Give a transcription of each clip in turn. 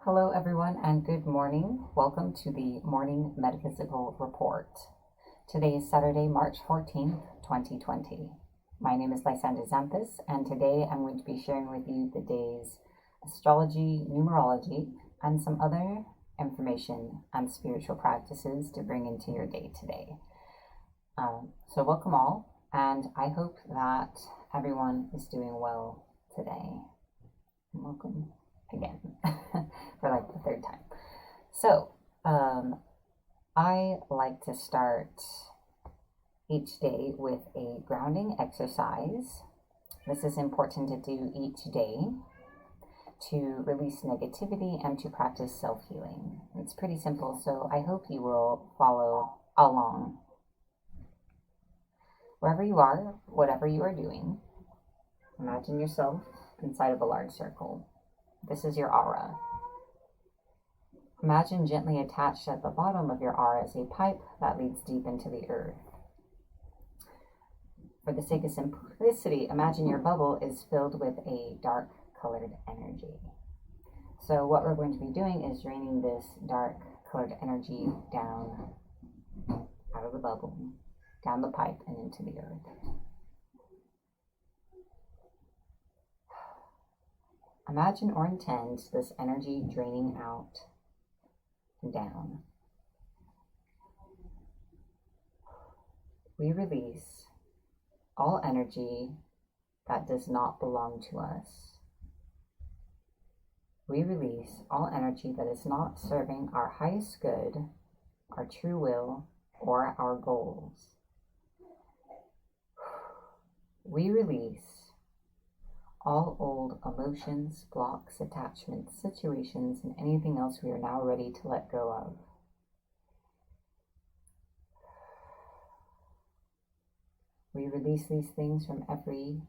Hello, everyone, and good morning. Welcome to the Morning Metaphysical Report. Today is Saturday, March 14th, 2020. My name is Lysander Xanthus, and today I'm going to be sharing with you the day's astrology, numerology, and some other information and spiritual practices to bring into your day today. So welcome all, and I hope that everyone is doing well today. Welcome again for like the third time. So I like to start each day with a grounding exercise. This is important to do each day to release negativity and to practice self-healing. It's pretty simple, so I hope you will follow along. Wherever you are, whatever you are doing, imagine yourself inside of a large circle. This is your aura. Imagine gently attached at the bottom of your aura is a pipe that leads deep into the earth. For the sake of simplicity, imagine your bubble is filled with a dark colored energy. So what we're going to be doing is draining this dark colored energy down out of the bubble, down the pipe and into the earth. Imagine or intend this energy draining out and down. We release all energy that does not belong to us. We release all energy that is not serving our highest good, our true will, or our goals. We release all old emotions, blocks, attachments, situations, and anything else we are now ready to let go of. We release these things from every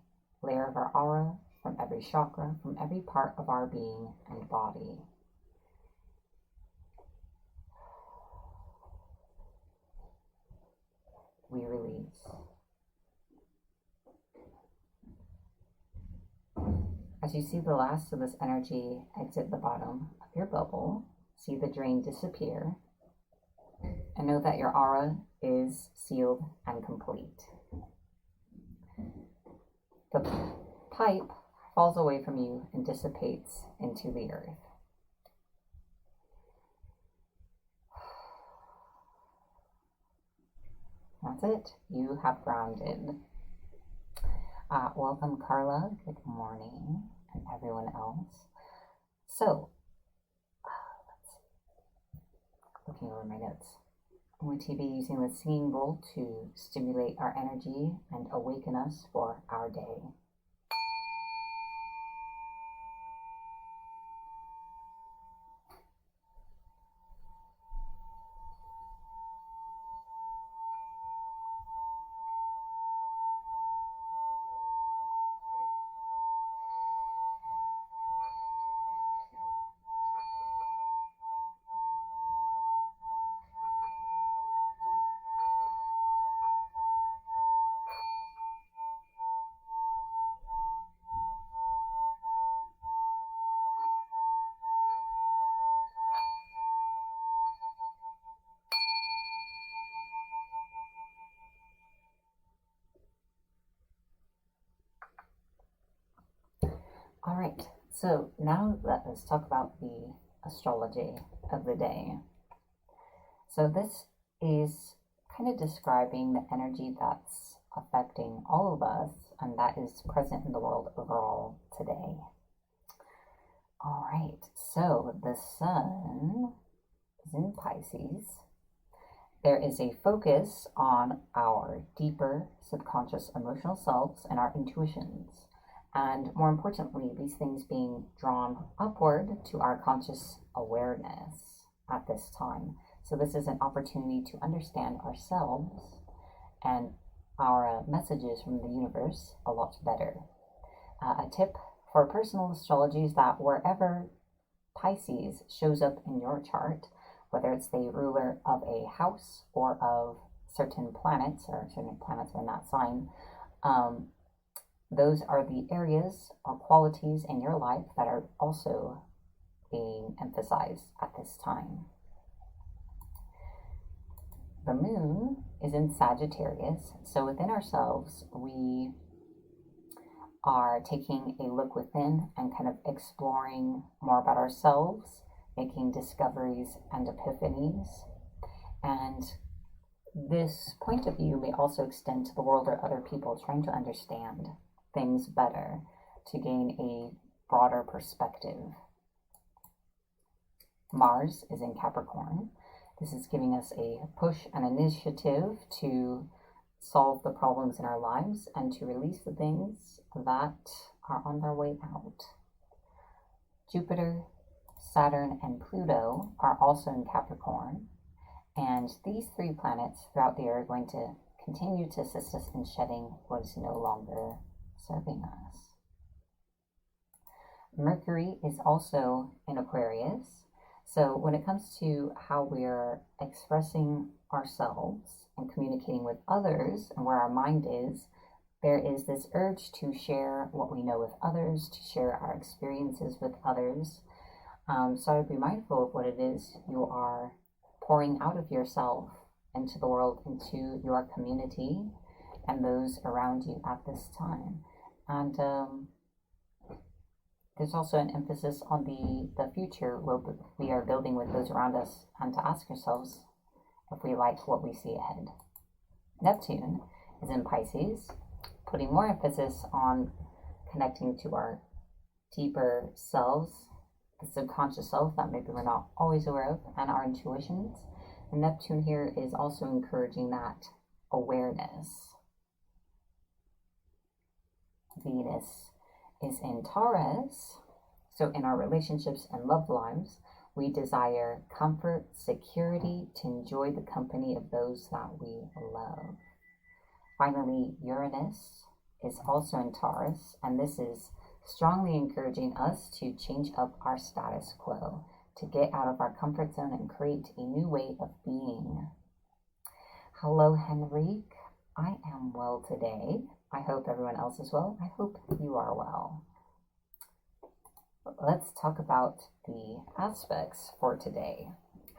layer of our aura, from every chakra, from every part of our being and body. We release. As you see the last of this energy exit the bottom of your bubble, see the drain disappear, and know that your aura is sealed and complete. The pipe falls away from you and dissipates into the earth. That's it. You have grounded. Welcome, Carla. Good morning, and everyone else. So, let's see. Looking over my notes. I'm going to be using the singing bowl to stimulate our energy and awaken us for our day. All right, so now let's talk about the astrology of the day. So this is kind of describing the energy that's affecting all of us and that is present in the world overall today. All right, so the sun is in Pisces. There is a focus on our deeper subconscious emotional selves and our intuitions. And more importantly, these things being drawn upward to our conscious awareness at this time. So this is an opportunity to understand ourselves and our messages from the universe a lot better. A tip for personal astrology is that wherever Pisces shows up in your chart, whether it's the ruler of a house or of certain planets or certain planets in that sign, those are the areas or qualities in your life that are also being emphasized at this time. The moon is in Sagittarius, so within ourselves, we are taking a look within and kind of exploring more about ourselves, making discoveries and epiphanies. And this point of view may also extend to the world or other people, trying to understand things better to gain a broader perspective. Mars is in Capricorn. This is giving us a push and initiative to solve the problems in our lives and to release the things that are on their way out. Jupiter, Saturn, and Pluto are also in Capricorn, and these three planets throughout the year are going to continue to assist us in shedding what is no longer serving us. Mercury is also in Aquarius, so when it comes to how we're expressing ourselves and communicating with others and where our mind is, there is this urge to share what we know with others, to share our experiences with others. So I'd be mindful of what it is you are pouring out of yourself into the world, into your community and those around you at this time. And there's also an emphasis on the future where we are building with those around us, and to ask ourselves if we like what we see ahead. Neptune is in Pisces, putting more emphasis on connecting to our deeper selves, the subconscious self that maybe we're not always aware of, and our intuitions. And Neptune here is also encouraging that awareness. Venus is in Taurus, so in our relationships and love lives, we desire comfort, security, to enjoy the company of those that we love. Finally, Uranus is also in Taurus, and this is strongly encouraging us to change up our status quo, to get out of our comfort zone and create a new way of being. Hello, Henrique. I am well today. I hope everyone else is well. I hope you are well. Let's talk about the aspects for today,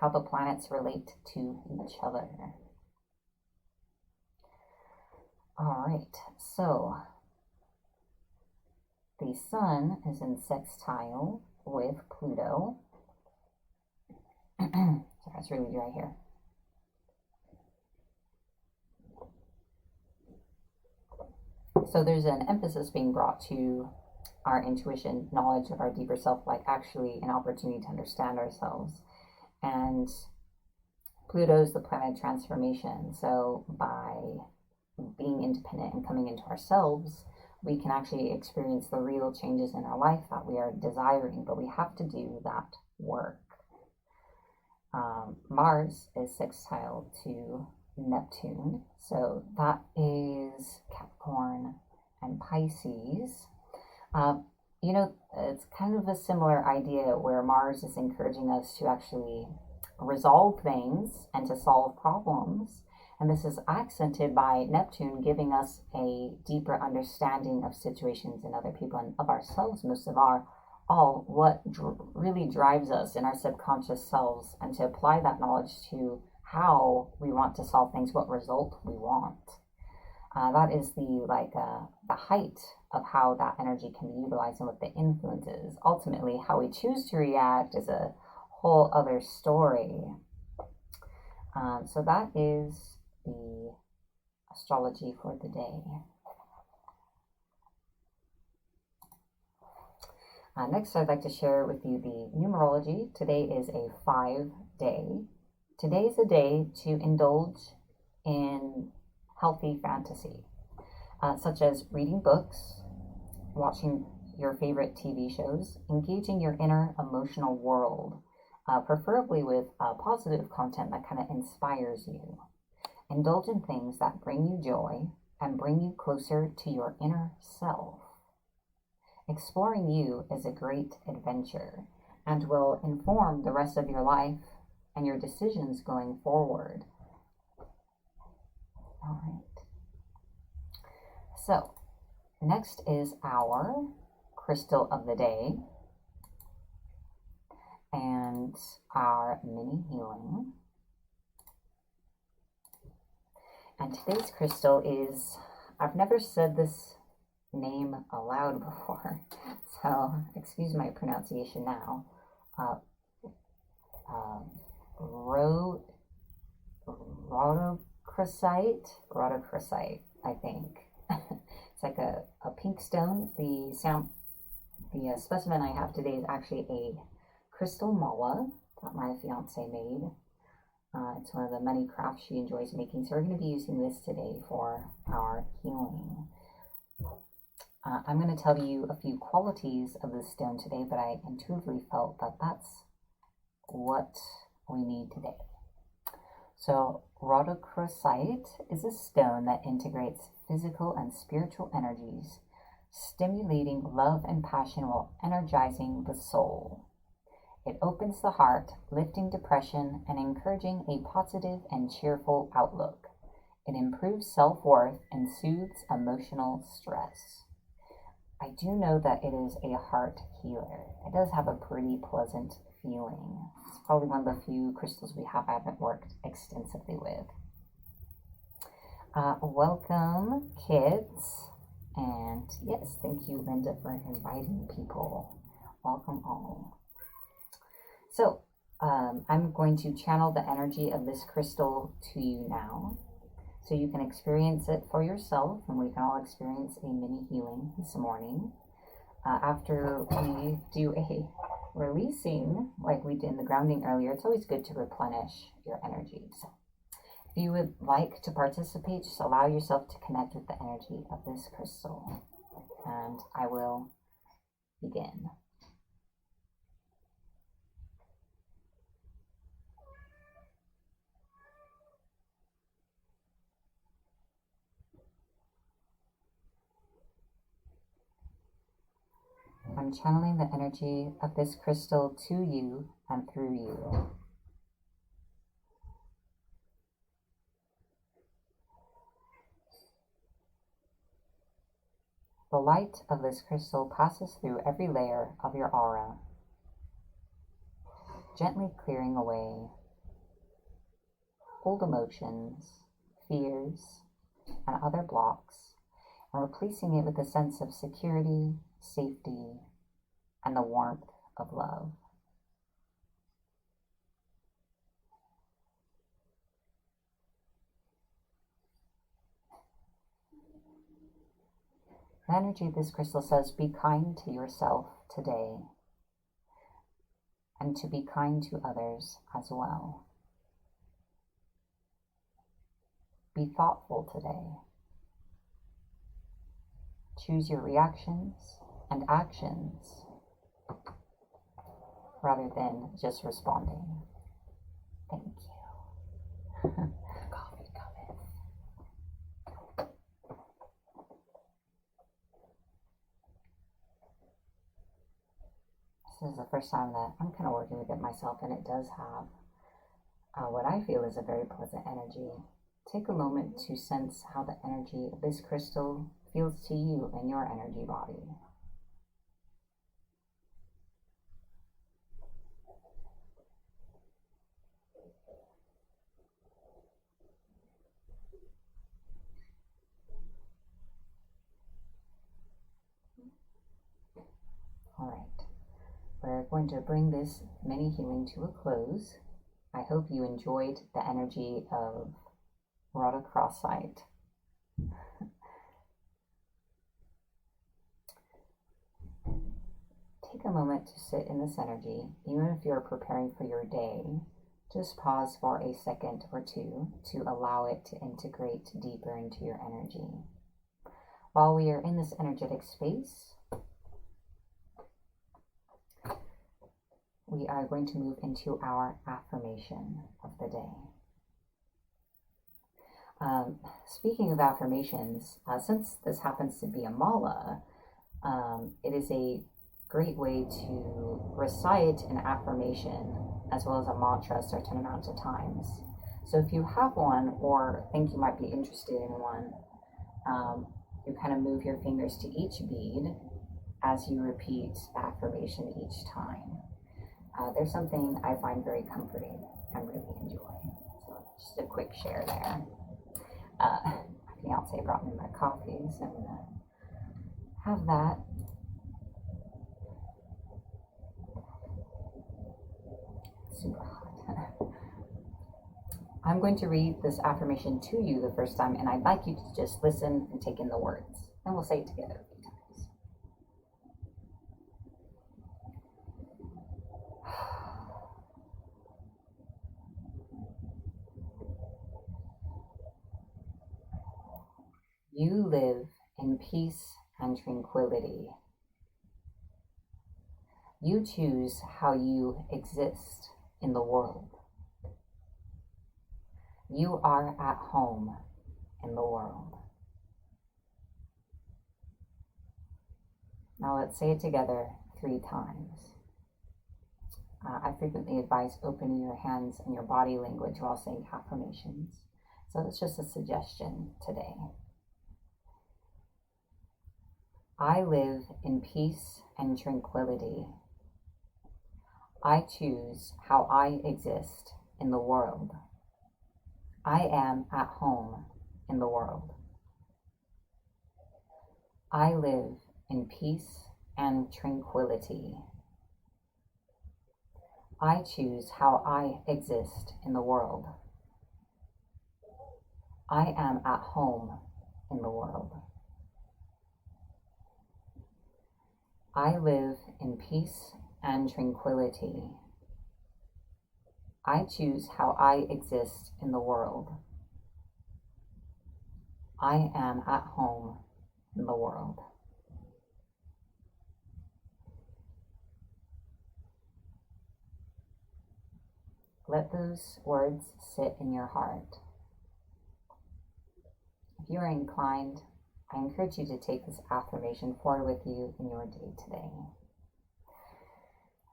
how the planets relate to each other. All right, so the sun is in sextile with Pluto. Sorry, it's really dry here. So there's an emphasis being brought to our intuition, knowledge of our deeper self, like actually an opportunity to understand ourselves. And Pluto's the planet of transformation. So by being independent and coming into ourselves, we can actually experience the real changes in our life that we are desiring, but we have to do that work. Mars is sextile to Neptune, so that is Capricorn and Pisces. It's kind of a similar idea where Mars is encouraging us to actually resolve things and to solve problems. And this is accented by Neptune giving us a deeper understanding of situations and other people and of ourselves, most of all what really drives us in our subconscious selves, and to apply that knowledge to how we want to solve things, what result we want. That is the height of how that energy can be utilized and what the influence is. Ultimately, how we choose to react is a whole other story. So that is the astrology for the day. Next, I'd like to share with you the numerology. Today is a 5-day. Today is a day to indulge in healthy fantasy, such as reading books, watching your favorite TV shows, engaging your inner emotional world, preferably with positive content that kind of inspires you. Indulge in things that bring you joy and bring you closer to your inner self. Exploring you is a great adventure and will inform the rest of your life and your decisions going forward. All right. So, next is our crystal of the day. and our mini healing. And today's crystal is, I've never said this name aloud before, so excuse my pronunciation now. Rhodochrosite, I think. It's like a pink stone. The specimen I have today is actually a crystal mala that my fiance made. It's one of the many crafts she enjoys making, so we're going to be using this today for our healing. I'm going to tell you a few qualities of this stone today, but I intuitively felt that that's what we need today. So rhodochrosite is a stone that integrates physical and spiritual energies, stimulating love and passion while energizing the soul. It opens the heart, lifting depression and encouraging a positive and cheerful outlook. It improves self-worth and soothes emotional stress. I do know that it is a heart healer. It does have a pretty pleasant feeling. It's probably one of the few crystals we have I haven't worked extensively with. Welcome, kids. And yes, thank you, Linda, for inviting people. Welcome all. So, I'm going to channel the energy of this crystal to you now, so you can experience it for yourself, and we can all experience a mini healing this morning. After we do a releasing, like we did in the grounding earlier, it's always good to replenish your energy. So if you would like to participate, just allow yourself to connect with the energy of this crystal, and I will begin. I'm channeling the energy of this crystal to you and through you. The light of this crystal passes through every layer of your aura, gently clearing away old emotions, fears, and other blocks, and replacing it with a sense of security, safety, and the warmth of love. The energy of this crystal says, be kind to yourself today, and to be kind to others as well. Be thoughtful today. Choose your reactions and actions rather than just responding. Thank you. Coffee coming. This is the first time that I'm kind of working with it myself, and it does have what I feel is a very pleasant energy. Take a moment to sense how the energy of this crystal feels to you in your energy body. All right, we're going to bring this mini healing to a close. I hope you enjoyed the energy of rhodochrosite. Take a moment to sit in this energy, even if you're preparing for your day. Just pause for a second or two to allow it to integrate deeper into your energy. While we are in this energetic space, we are going to move into our affirmation of the day. Speaking of affirmations, since this happens to be a mala, it is a great way to recite an affirmation as well as a mantra a certain amount of times. So if you have one or think you might be interested in one, you kind of move your fingers to each bead as you repeat the affirmation each time. there's something I find very comforting and really enjoy. So just a quick share there. My fiance brought me my coffee, so I'm gonna have that. Super hot. I'm going to read this affirmation to you the first time, and I'd like you to just listen and take in the words, and we'll say it together a few times. You live in peace and tranquility. You choose how you exist in the world. You are at home in the world. Now let's say it together 3 times. I frequently advise opening your hands and your body language while saying affirmations. So that's just a suggestion today. I live in peace and tranquility. I choose how I exist in the world. I am at home in the world. I live in peace and tranquility. I choose how I exist in the world. I am at home in the world. I live in peace and tranquility. I choose how I exist in the world. I am at home in the world. Let those words sit in your heart. If you are inclined, I encourage you to take this affirmation forward with you in your day today.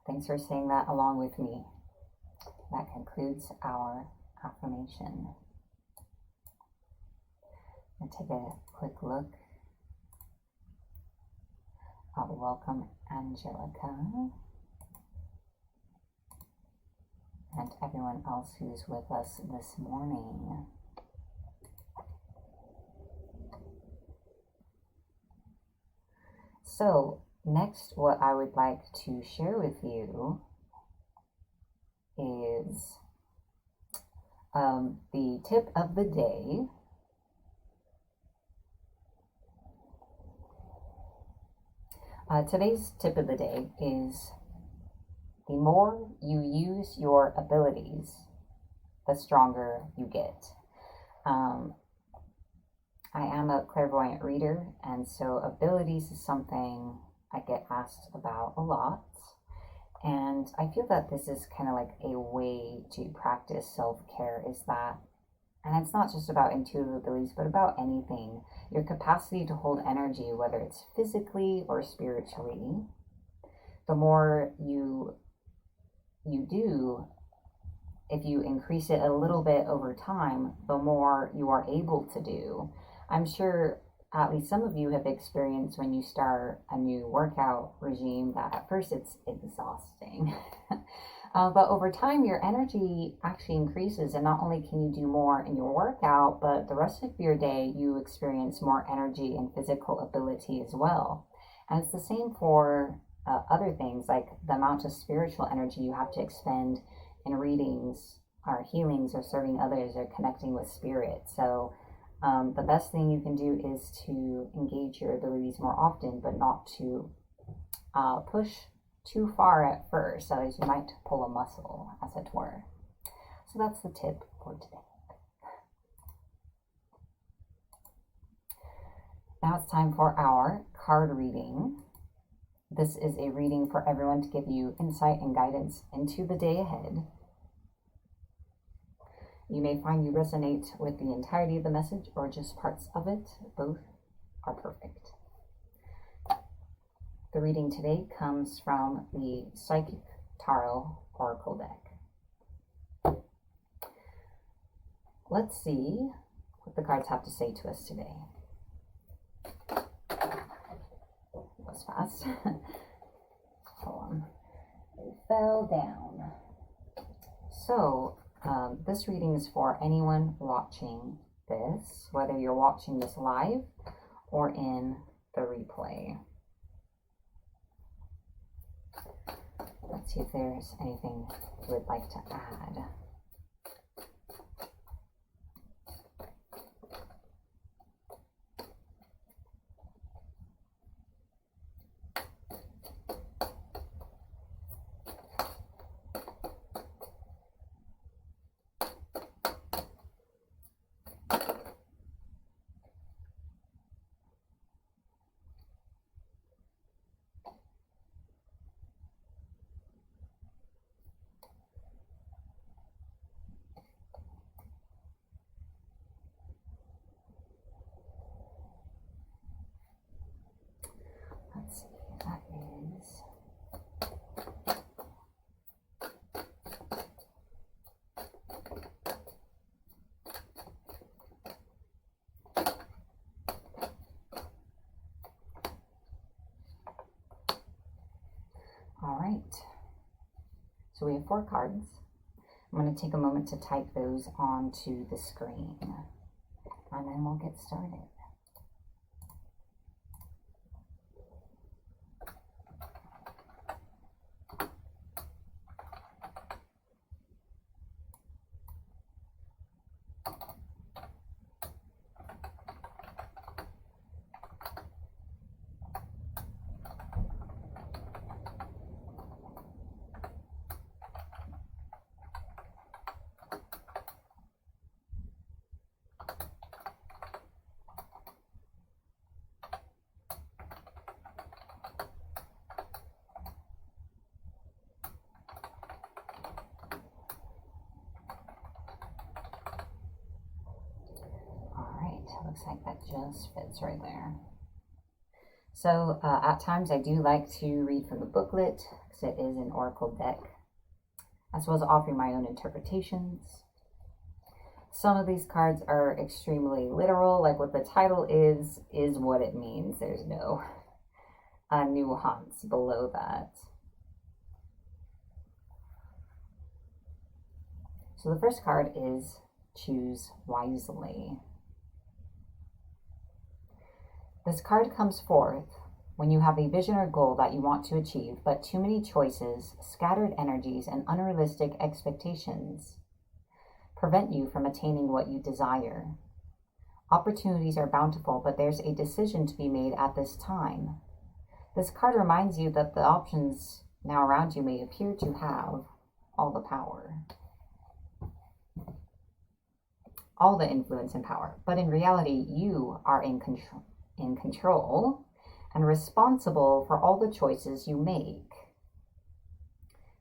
Thanks for saying that along with me. That concludes our affirmation. I'll take a quick look. I'll welcome Angelica and everyone else who's with us this morning. So, next, what I would like to share with you is the tip of the day. Today's tip of the day is the more you use your abilities, the stronger you get. I am a clairvoyant reader, and so abilities is something I get asked about a lot. And I feel that this is kind of like a way to practice self-care, is that, and it's not just about intuitive abilities, but about anything, your capacity to hold energy, whether it's physically or spiritually. The more you do, if you increase it a little bit over time, the more you are able to do. I'm sure at least some of you have experienced when you start a new workout regime that at first it's exhausting. But over time, your energy actually increases, and not only can you do more in your workout, but the rest of your day you experience more energy and physical ability as well. And it's the same for other things, like the amount of spiritual energy you have to expend in readings or healings or serving others or connecting with spirit. So the best thing you can do is to engage your abilities more often, but not to push too far at first, otherwise you might pull a muscle, as it were. So that's the tip for today. Now it's time for our card reading. This is a reading for everyone to give you insight and guidance into the day ahead. You may find you resonate with the entirety of the message or just parts of it. Both are perfect. The reading today comes from the Psychic Tarot Oracle deck. Let's see what the cards have to say to us today. That was fast. Hold on. fell down. So, this reading is for anyone watching this, whether you're watching this live or in the replay. Let's see if there's anything you would like to add. Let's see, that is all right. So we have 4 cards. I'm going to take a moment to type those onto the screen, and then we'll get started. Looks like that just fits right there. So at times I do like to read from the booklet because it is an oracle deck, as well as offering my own interpretations. Some of these cards are extremely literal, like what the title is what it means. There's no nuance below that. So the first card is Choose Wisely. This card comes forth when you have a vision or goal that you want to achieve, but too many choices, scattered energies, and unrealistic expectations prevent you from attaining what you desire. Opportunities are bountiful, but there's a decision to be made at this time. This card reminds you that the options now around you may appear to have all the power, all the influence and power, but in reality, you are in control and responsible for all the choices you make.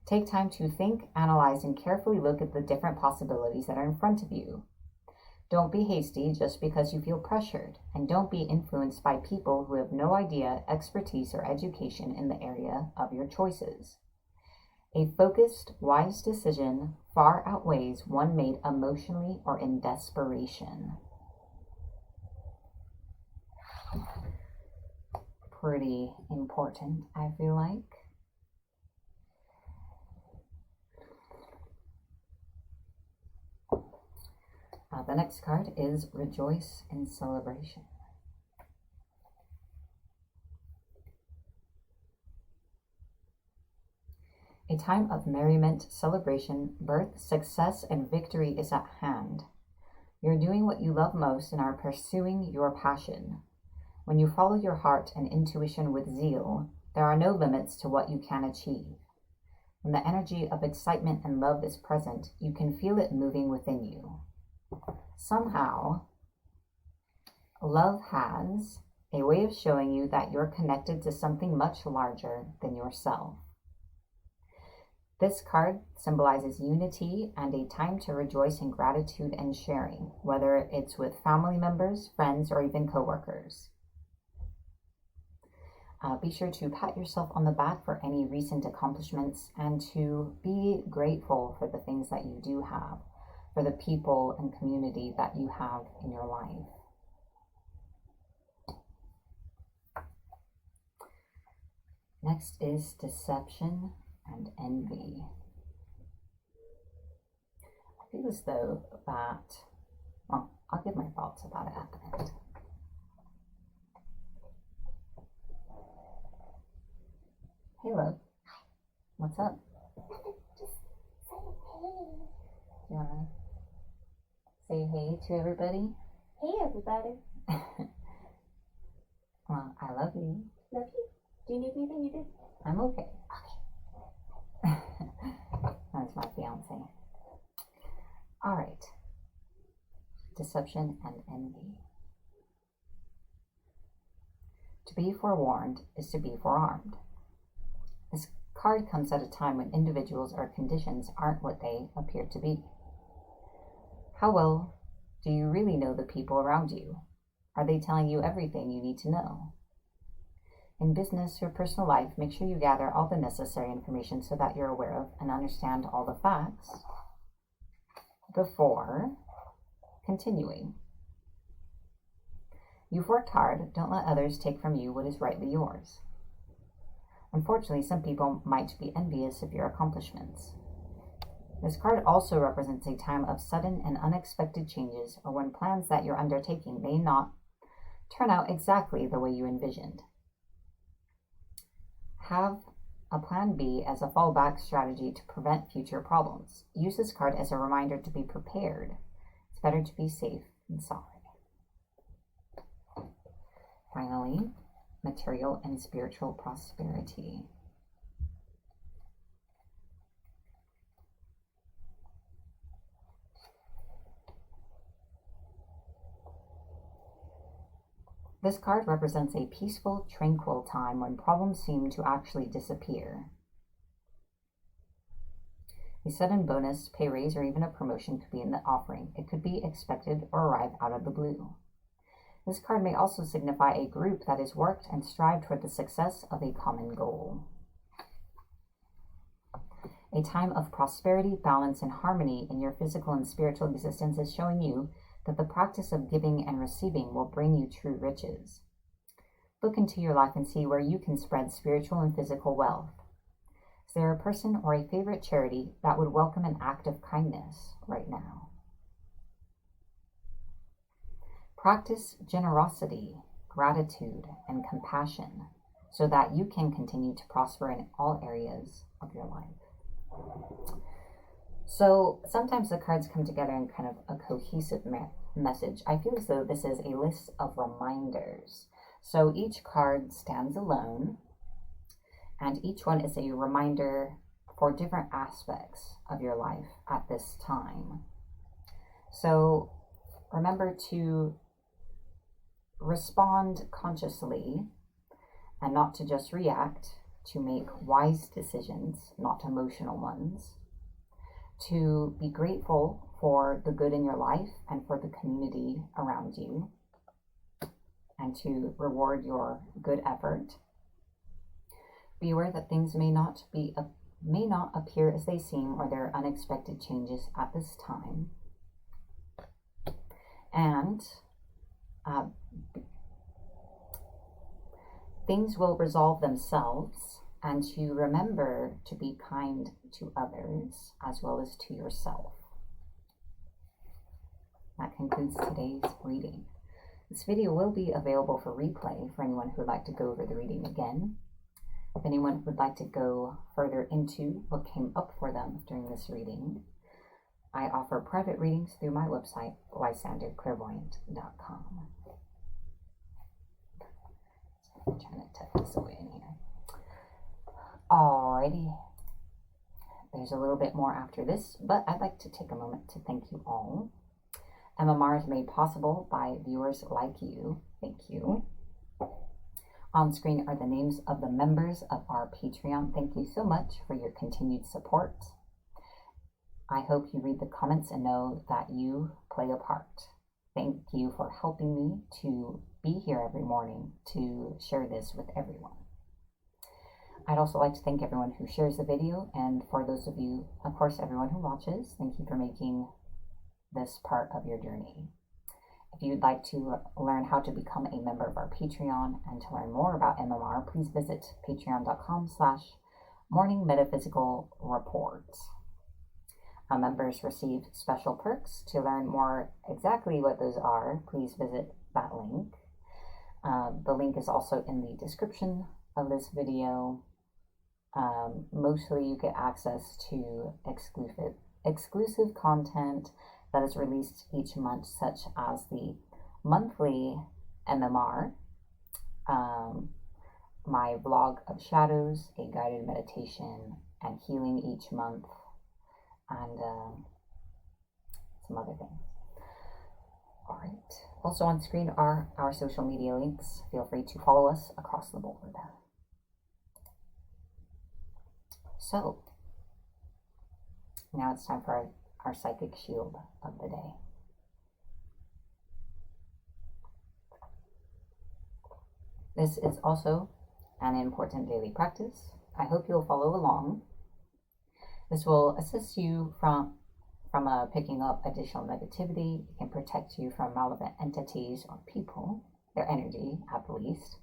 Take time to think, analyze, and carefully look at the different possibilities that are in front of you. Don't be hasty just because you feel pressured, and don't be influenced by people who have no idea, expertise, or education in the area of your choices. A focused, wise decision far outweighs one made emotionally or in desperation. Pretty important, I feel like. The next card is Rejoice in Celebration. A time of merriment, celebration, birth, success, and victory is at hand. You're doing what you love most and are pursuing your passion. When you follow your heart and intuition with zeal, there are no limits to what you can achieve. When the energy of excitement and love is present, you can feel it moving within you. Somehow, love has a way of showing you that you're connected to something much larger than yourself. This card symbolizes unity and a time to rejoice in gratitude and sharing, whether it's with family members, friends, or even coworkers. Be sure to pat yourself on the back for any recent accomplishments and to be grateful for the things that you do have, for the people and community that you have in your life. Next is Deception and envy. I feel as though that, well, I'll give my thoughts about it at the end. Hey, love. What's up? Just say hey. You wanna say hey to everybody? Hey, everybody. Well, I love you. Love you. Do you need anything? You do? I'm okay. Okay. That's my fiance. All right. Deception and envy. To be forewarned is to be forearmed. This card comes at a time when individuals or conditions aren't what they appear to be. How well do you really know the people around you? Are they telling you everything you need to know? In business or personal life, make sure you gather all the necessary information so that you're aware of and understand all the facts before continuing. You've worked hard. Don't let others take from you what is rightly yours. Unfortunately, some people might be envious of your accomplishments. This card also represents a time of sudden and unexpected changes, or when plans that you're undertaking may not turn out exactly the way you envisioned. Have a plan B as a fallback strategy to prevent future problems. Use this card as a reminder to be prepared. It's better to be safe than sorry. Finally, material and spiritual prosperity. This card represents a peaceful, tranquil time when problems seem to actually disappear. A sudden bonus, pay raise, or even a promotion could be in the offering. It could be expected or arrive out of the blue. This card may also signify a group that has worked and strived toward the success of a common goal. A time of prosperity, balance, and harmony in your physical and spiritual existence is showing you that the practice of giving and receiving will bring you true riches. Look into your life and see where you can spread spiritual and physical wealth. Is there a person or a favorite charity that would welcome an act of kindness right now? Practice generosity, gratitude, and compassion so that you can continue to prosper in all areas of your life. So sometimes the cards come together in kind of a cohesive message. I feel as though this is a list of reminders. So each card stands alone, and each one is a reminder for different aspects of your life at this time. So remember to respond consciously and not to just react, to make wise decisions, not emotional ones, to be grateful for the good in your life and for the community around you, and to reward your good effort. Be aware that things may not appear as they seem, or there are unexpected changes at this time. And things will resolve themselves, and to remember to be kind to others as well as to yourself. That concludes today's reading. This video will be available for replay for anyone who would like to go over the reading again. If anyone would like to go further into what came up for them during this reading, I offer private readings through my website, lysanderclairvoyant.com. So I'm trying to tuck this away in here. Alrighty. There's a little bit more after this, but I'd like to take a moment to thank you all. MMR is made possible by viewers like you. Thank you. On screen are the names of the members of our Patreon. Thank you so much for your continued support. I hope you read the comments and know that you play a part. Thank you for helping me to be here every morning to share this with everyone. I'd also like to thank everyone who shares the video, and for those of you, of course, everyone who watches, thank you for making this part of your journey. If you'd like to learn how to become a member of our Patreon and to learn more about MMR, please visit patreon.com/ Morning Metaphysical Report. Members receive special perks. To learn more exactly what those are, please visit that link. The link is also in the description of this video. Mostly you get access to exclusive content that is released each month, such as the monthly NMR, my vlog of shadows, a guided meditation, and healing each month, and some other things. All right. Also on screen are our social media links. Feel free to follow us across the board. So, now it's time for our psychic shield of the day. This is also an important daily practice. I hope you'll follow along. This will assist you from picking up additional negativity. It can protect you from malevolent entities or people, their energy at least,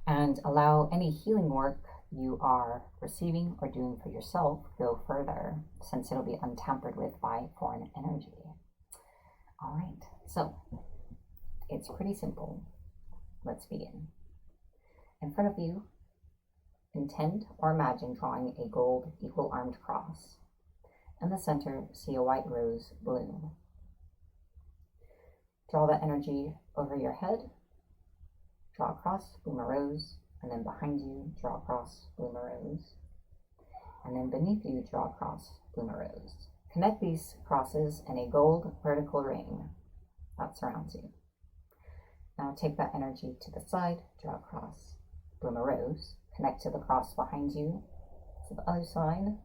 and allow any healing work you are receiving or doing for yourself go further, since it'll be untampered with by foreign energy. All right, so it's pretty simple. Let's begin. In front of you, intend or imagine drawing a gold equal-armed cross. In the center, see a white rose bloom. Draw that energy over your head. Draw a cross, bloom a rose, and then behind you, draw a cross, bloom a rose. And then beneath you, draw a cross, bloom a rose. Connect these crosses in a gold vertical ring that surrounds you. Now take that energy to the side, draw a cross, bloom a rose. Connect to the cross behind you, to the other side,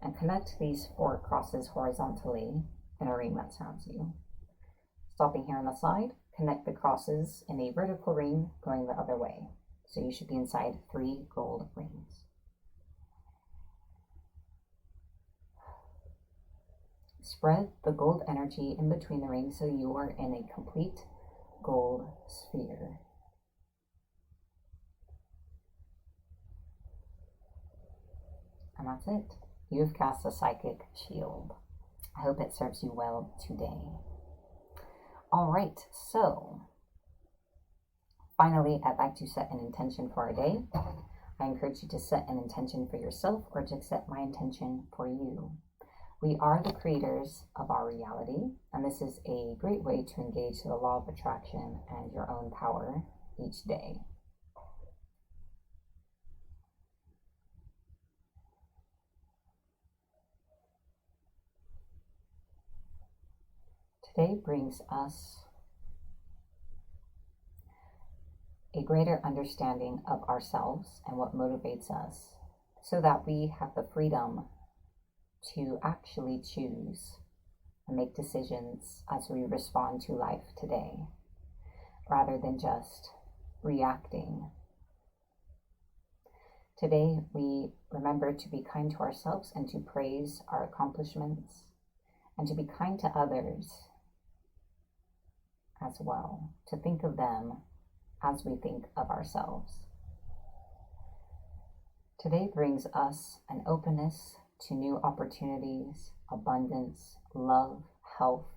and connect these 4 crosses horizontally in a ring that surrounds you. Stopping here on the side, connect the crosses in a vertical ring going the other way. So you should be inside 3 gold rings. Spread the gold energy in between the rings so you are in a complete gold sphere. And that's it. You've cast a psychic shield. I hope it serves you well today. All right, so finally, I'd like to set an intention for our day. I encourage you to set an intention for yourself or to set my intention for you. We are the creators of our reality, and this is a great way to engage the law of attraction and your own power each day. Today brings us a greater understanding of ourselves and what motivates us, so that we have the freedom to actually choose and make decisions as we respond to life today, rather than just reacting. Today, we remember to be kind to ourselves and to praise our accomplishments, and to be kind to others as well, to think of them as we think of ourselves. Today brings us an openness to new opportunities, abundance, love, health,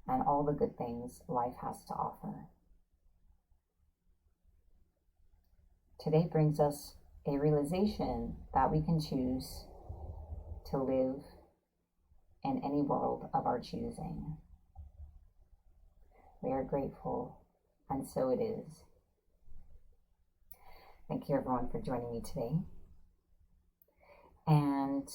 and all the good things life has to offer. Today brings us a realization that we can choose to live in any world of our choosing. We are grateful, and so it is. Thank you everyone for joining me today. And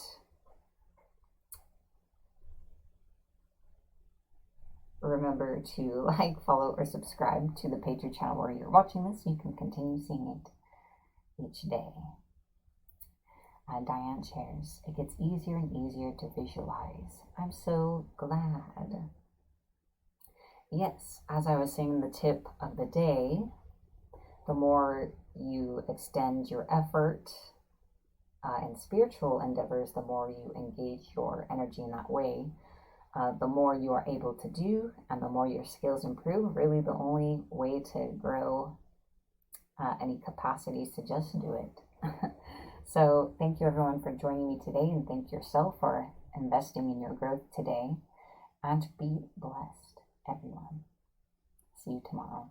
remember to like, follow, or subscribe to the Patreon channel where you're watching this so you can continue seeing it each day. Diane shares, it gets easier and easier to visualize. I'm so glad. Yes, as I was saying, the tip of the day, the more you extend your effort in spiritual endeavors, the more you engage your energy in that way, the more you are able to do, and the more your skills improve. Really, the only way to grow any capacities to just do it. So thank you everyone for joining me today, and thank yourself for investing in your growth today. And be blessed, everyone. See you tomorrow.